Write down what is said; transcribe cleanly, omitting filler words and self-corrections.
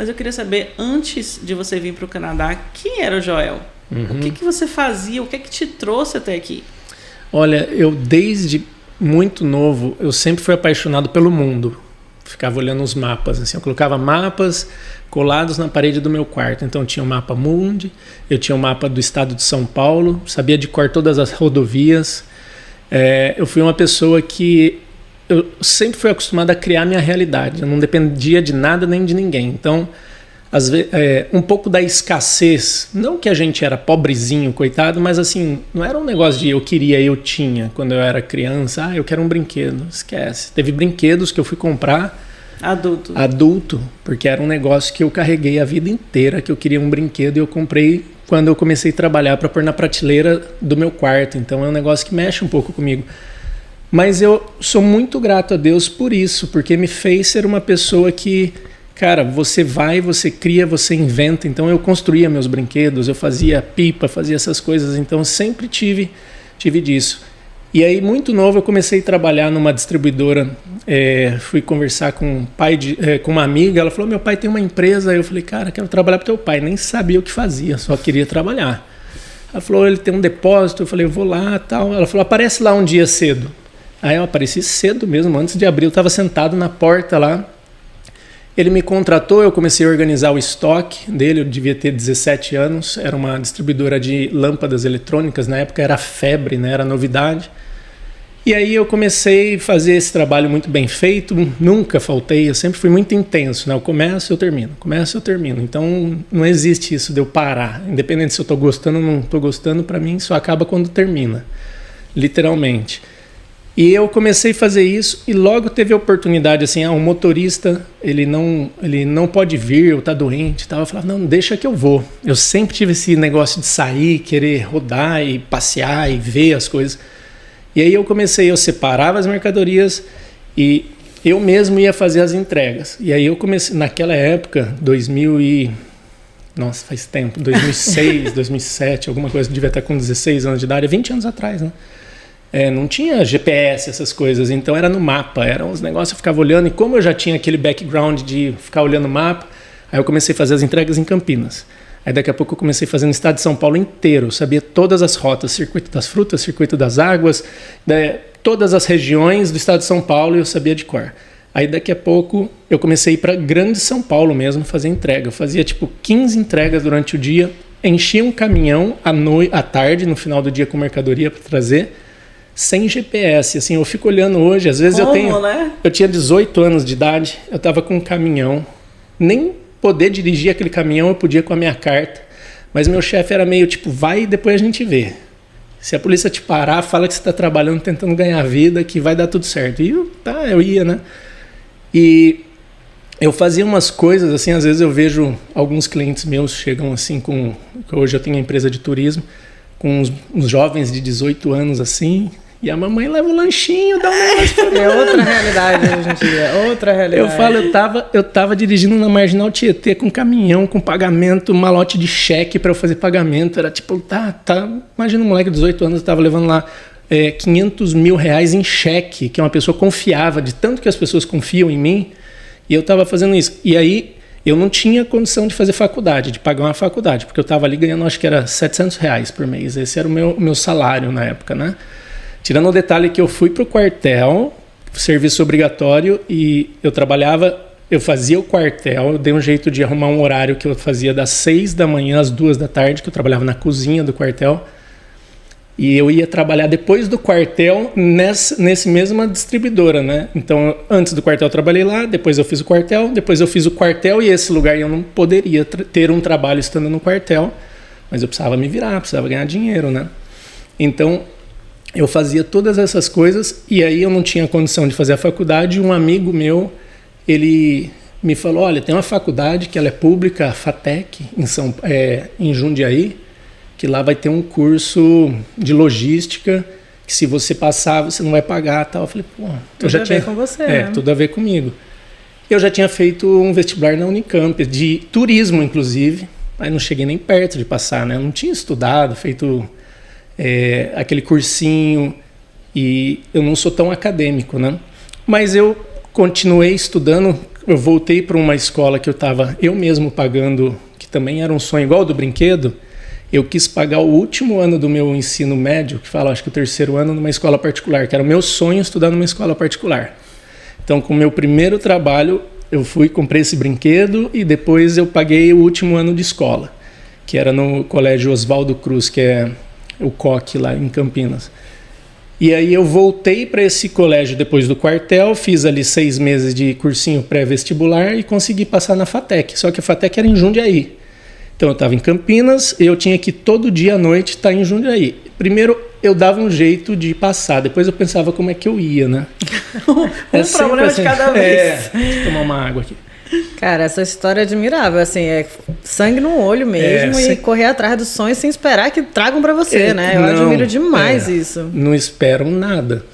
Mas eu queria saber, antes de você vir para o Canadá, quem era o Joel? O que você fazia? O que é que te trouxe até aqui? Olha, eu desde muito novo, eu sempre fui apaixonado pelo mundo. Ficava olhando os mapas, assim, eu colocava mapas colados na parede do meu quarto. Então tinha o mapa Mundi, eu tinha o mapa do estado de São Paulo, sabia de cor todas as rodovias. Eu fui uma pessoa que eu sempre fui acostumado a criar minha realidade. Eu não dependia de nada nem de ninguém. Então, às vezes, um pouco da escassez, não que a gente era pobrezinho, coitado, mas assim, não era um negócio de eu queria, eu tinha. Quando eu era criança, eu quero um brinquedo. Esquece. Teve brinquedos que eu fui comprar adulto, porque era um negócio que eu carreguei a vida inteira, que eu queria um brinquedo e eu comprei quando eu comecei a trabalhar para pôr na prateleira do meu quarto. Então é um negócio que mexe um pouco comigo. Mas eu sou muito grato a Deus por isso, porque me fez ser uma pessoa que, cara, você vai, você cria, você inventa. Então eu construía meus brinquedos, eu fazia pipa, fazia essas coisas. Então eu sempre tive disso. E aí, muito novo, eu comecei a trabalhar numa distribuidora. Fui conversar com com uma amiga. Ela falou, meu pai tem uma empresa. Aí eu falei, cara, quero trabalhar para teu pai. Nem sabia o que fazia, só queria trabalhar. Ela falou, ele tem um depósito. Eu falei, eu vou lá, tal. Ela falou, aparece lá um dia cedo. Aí eu apareci cedo mesmo, antes de abrir. Eu estava sentado na porta lá. Ele me contratou, eu comecei a organizar o estoque dele. Eu devia ter 17 anos. Era uma distribuidora de lâmpadas eletrônicas. Na época era febre, né? Era novidade. E aí eu comecei a fazer esse trabalho muito bem feito. Nunca faltei, eu sempre fui muito intenso, né? Eu começo, eu termino. Então não existe isso de eu parar. Independente se eu estou gostando ou não estou gostando, para mim só acaba quando termina. Literalmente. E eu comecei a fazer isso e logo teve a oportunidade, assim, um motorista, ele não pode vir, ou tá doente e tal. Eu falava, não, deixa que eu vou. Eu sempre tive esse negócio de sair, querer rodar e passear e ver as coisas. E aí eu separava as mercadorias e eu mesmo ia fazer as entregas. E aí eu comecei, naquela época, nossa, faz tempo, 2006, 2007, alguma coisa, devia estar com 16 anos de idade, 20 anos atrás, né? Não tinha GPS, essas coisas, então era no mapa, eram uns negócios, eu ficava olhando, e como eu já tinha aquele background de ficar olhando o mapa, aí eu comecei a fazer as entregas em Campinas. Aí daqui a pouco eu comecei a fazer no estado de São Paulo inteiro, eu sabia todas as rotas, circuito das frutas, circuito das águas, todas as regiões do estado de São Paulo eu sabia de cor. Aí daqui a pouco eu comecei a ir para grande São Paulo mesmo fazer entrega, eu fazia tipo 15 entregas durante o dia, enchia um caminhão à tarde, no final do dia com mercadoria para trazer, sem GPS, assim, eu fico olhando hoje, às vezes eu tinha 18 anos de idade, eu estava com um caminhão, nem poder dirigir aquele caminhão eu podia com a minha carta, mas meu chefe era meio tipo, vai e depois a gente vê. Se a polícia te parar, fala que você está trabalhando, tentando ganhar vida, que vai dar tudo certo. E eu ia, né? E eu fazia umas coisas, assim, às vezes eu vejo alguns clientes meus chegam assim hoje eu tenho uma empresa de turismo, com uns jovens de 18 anos assim, e a mamãe leva um lanchinho, dá um negócio pra mim. É outra realidade, né, gente? É outra realidade. Eu falo, eu tava dirigindo na Marginal Tietê com caminhão, com pagamento, malote de cheque pra eu fazer pagamento. Era tipo, imagina um moleque de 18 anos, eu tava levando lá 500 mil reais em cheque, que uma pessoa confiava, de tanto que as pessoas confiam em mim, e eu tava fazendo isso. E aí, eu não tinha condição de fazer faculdade, de pagar uma faculdade, porque eu tava ali ganhando, acho que era 700 reais por mês. Esse era o meu salário na época, né? Tirando o detalhe que eu fui pro quartel, serviço obrigatório, e eu fazia o quartel, eu dei um jeito de arrumar um horário que eu fazia das 6 da manhã às 2 da tarde, que eu trabalhava na cozinha do quartel, e eu ia trabalhar depois do quartel nesse mesma distribuidora, né? Então, antes do quartel eu trabalhei lá, depois eu fiz o quartel, e esse lugar eu não poderia ter um trabalho estando no quartel, mas eu precisava me virar, precisava ganhar dinheiro, né? Então, eu fazia todas essas coisas e aí eu não tinha condição de fazer a faculdade. Um amigo meu, ele me falou, olha, tem uma faculdade que ela é pública, a FATEC, em Jundiaí, que lá vai ter um curso de logística, que se você passar, você não vai pagar, tal. Eu falei, pô, tudo a ver com você, né? Tudo a ver comigo. Eu já tinha feito um vestibular na Unicamp, de turismo, inclusive, aí não cheguei nem perto de passar, né? Eu não tinha estudado, feito aquele cursinho, e eu não sou tão acadêmico, né? Mas eu continuei estudando, eu voltei para uma escola que eu mesmo pagando, que também era um sonho igual ao do brinquedo. Eu quis pagar o último ano do meu ensino médio, que fala, acho que o 3º ano, numa escola particular, que era o meu sonho estudar numa escola particular. Então, com o meu primeiro trabalho, eu comprei esse brinquedo e depois eu paguei o último ano de escola, que era no Colégio Oswaldo Cruz, que é o COC lá em Campinas. E aí eu voltei para esse colégio depois do quartel, fiz ali 6 meses de cursinho pré-vestibular e consegui passar na FATEC. Só que a FATEC era em Jundiaí. Então eu estava em Campinas e eu tinha que todo dia à noite estar em Jundiaí. Primeiro eu dava um jeito de passar, depois eu pensava como é que eu ia, né? um problema assim, de cada vez. Deixa eu tomar uma água aqui. Cara, essa história é admirável, assim, é sangue no olho mesmo e correr atrás dos sonhos sem esperar que tragam pra você, né? Eu admiro demais isso. Não esperam nada.